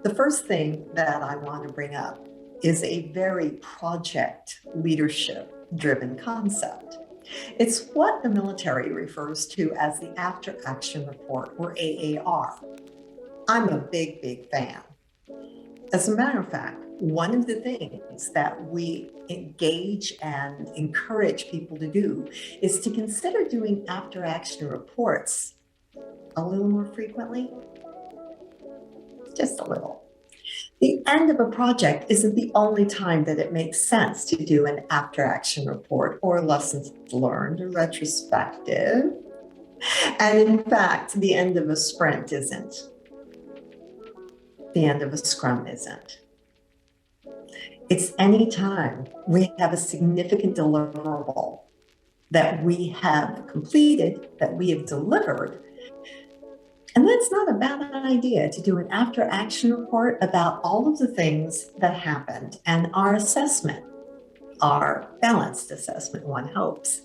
The first thing that I want to bring up is a very project leadership driven concept. It's what the military refers to as the After Action Report, or AAR. I'm a big, big fan. As a matter of fact, one of the things that we engage and encourage people to do is to consider doing after action reports a little more frequently, just a little. The end of a project isn't the only time that it makes sense to do an after action report or lessons learned or retrospective. And in fact, the end of a sprint isn't. The end of a scrum isn't. It's any time we have a significant deliverable that we have completed, that we have delivered. And that's not a bad idea to do an after action report about all of the things that happened and our assessment, our balanced assessment, one hopes,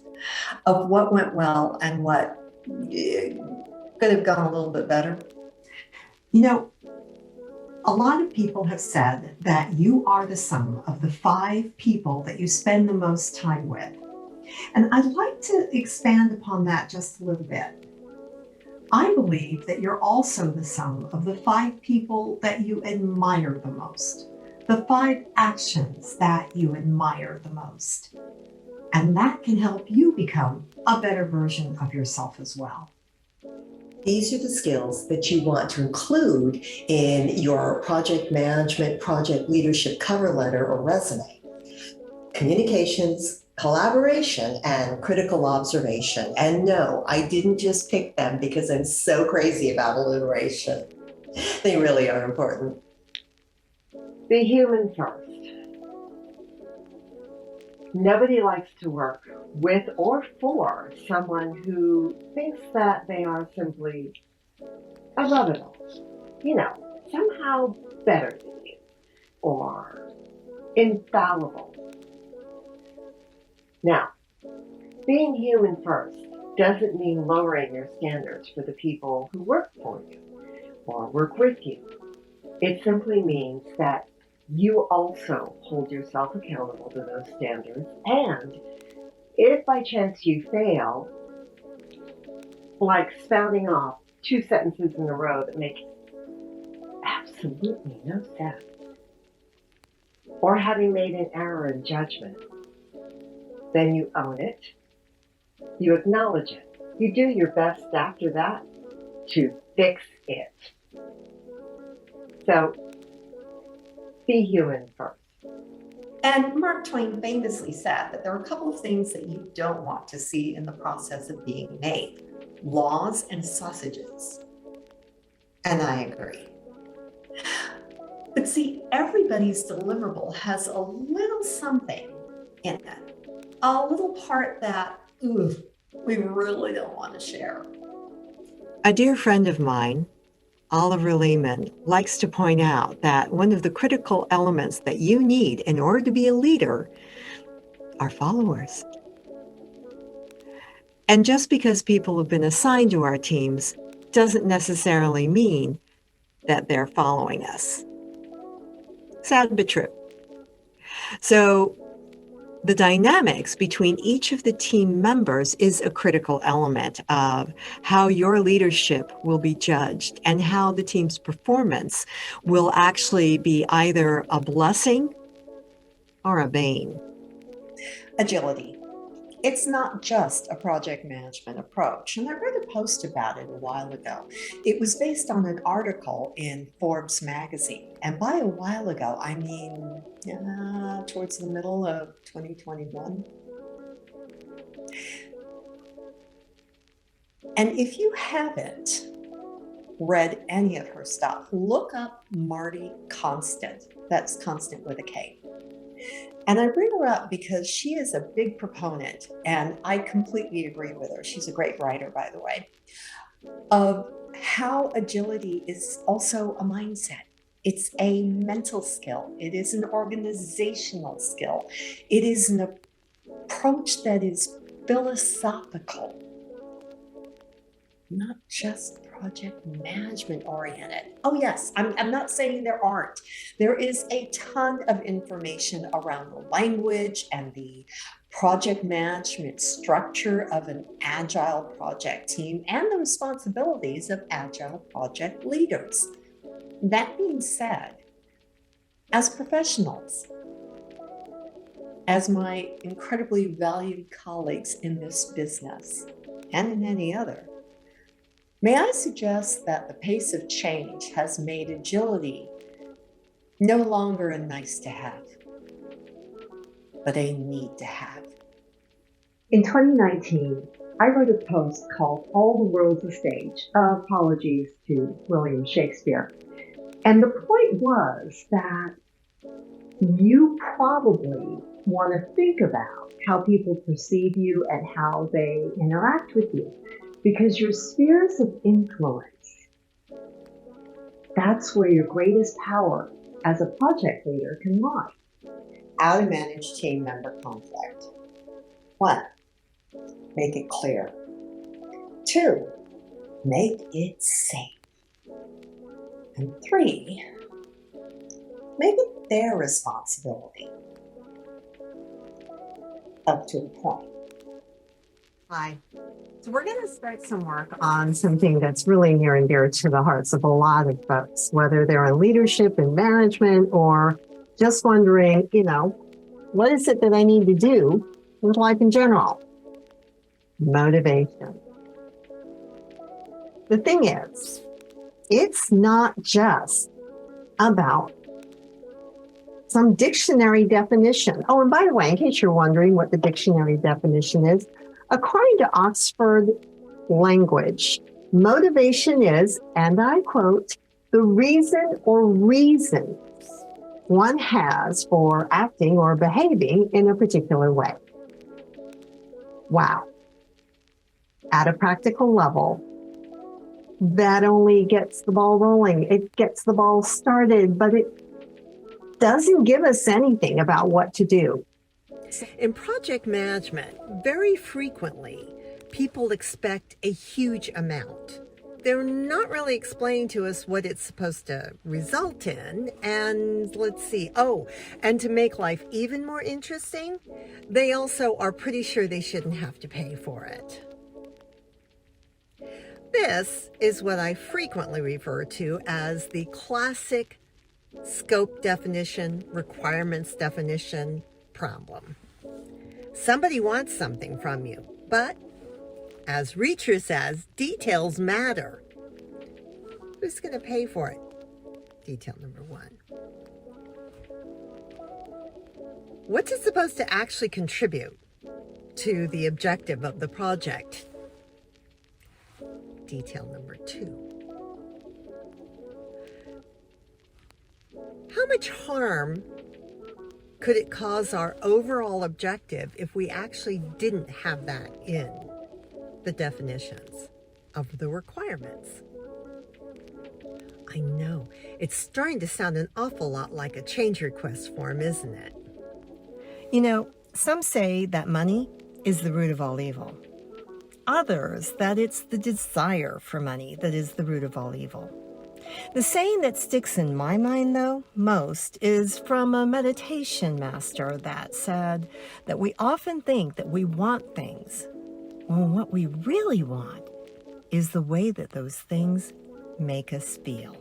of what went well and what could have gone a little bit better. You know, a lot of people have said that you are the sum of the 5 people that you spend the most time with. And I'd like to expand upon that just a little bit. I believe that you're also the sum of the 5 people that you admire the most, the 5 actions that you admire the most. And that can help you become a better version of yourself as well. These are the skills that you want to include in your project management, project leadership cover letter or resume. Communications, collaboration, and critical observation. And no, I didn't just pick them because I'm so crazy about alliteration. They really are important. Be human first. Nobody likes to work with or for someone who thinks that they are simply above it all, somehow better than you, or infallible. Now, being human first doesn't mean lowering your standards for the people who work for you or work with you. It simply means that you also hold yourself accountable to those standards, and if by chance you fail, like spouting off 2 sentences in a row that make absolutely no sense, or having made an error in judgment, then you own it, you acknowledge it, you do your best after that to fix it. So, be human first. And Mark Twain famously said that there are a couple of things that you don't want to see in the process of being made: laws and sausages. And I agree. But see, everybody's deliverable has a little something in it, a little part that, we really don't want to share. A dear friend of mine, Oliver Lehman, likes to point out that one of the critical elements that you need in order to be a leader are followers. And just because people have been assigned to our teams doesn't necessarily mean that they're following us. Sad but true. So the dynamics between each of the team members is a critical element of how your leadership will be judged and how the team's performance will actually be either a blessing or a bane. Agility. It's not just a project management approach. And I read a post about it a while ago. It was based on an article in Forbes magazine. And by a while ago, I mean, towards the middle of 2021. And if you haven't read any of her stuff, look up Marty Constant. That's Constant with a K. And I bring her up because she is a big proponent, and I completely agree with her. She's a great writer, by the way, of how agility is also a mindset. It's a mental skill. It is an organizational skill. It is an approach that is philosophical. not just project management oriented. Oh, yes, I'm not saying there aren't. There is a ton of information around the language and the project management structure of an agile project team and the responsibilities of agile project leaders. That being said, as professionals, as my incredibly valued colleagues in this business and in any other, may I suggest that the pace of change has made agility no longer a nice to have, but a need to have. In 2019, I wrote a post called All the World's a Stage, apologies to William Shakespeare. And the point was that you probably want to think about how people perceive you and how they interact with you, because your spheres of influence, that's where your greatest power as a project leader can lie. How to manage team member conflict. 1, make it clear. 2, make it safe. And 3, make it their responsibility. Up to a point. Hi. So we're going to start some work on something that's really near and dear to the hearts of a lot of folks, whether they're in leadership and management or just wondering, what is it that I need to do with life in general? Motivation. The thing is, it's not just about some dictionary definition. Oh, and by the way, in case you're wondering what the dictionary definition is, according to Oxford Language, motivation is, and I quote, the reason or reasons one has for acting or behaving in a particular way. Wow. At a practical level, that only gets the ball rolling. It gets the ball started, but it doesn't give us anything about what to do. In project management, very frequently, people expect a huge amount. They're not really explaining to us what it's supposed to result in. And and to make life even more interesting, they also are pretty sure they shouldn't have to pay for it. This is what I frequently refer to as the classic scope definition, requirements definition problem. Somebody wants something from you, but as Reacher says, details matter. Who's going to pay for it? Detail number 1. What's it supposed to actually contribute to the objective of the project? Detail number 2. How much harm could it cause our overall objective if we actually didn't have that in the definitions of the requirements? I know, it's starting to sound an awful lot like a change request form, isn't it? Some say that money is the root of all evil. Others that it's the desire for money that is the root of all evil. The saying that sticks in my mind, though, most is from a meditation master that said that we often think that we want things, when what we really want is the way that those things make us feel.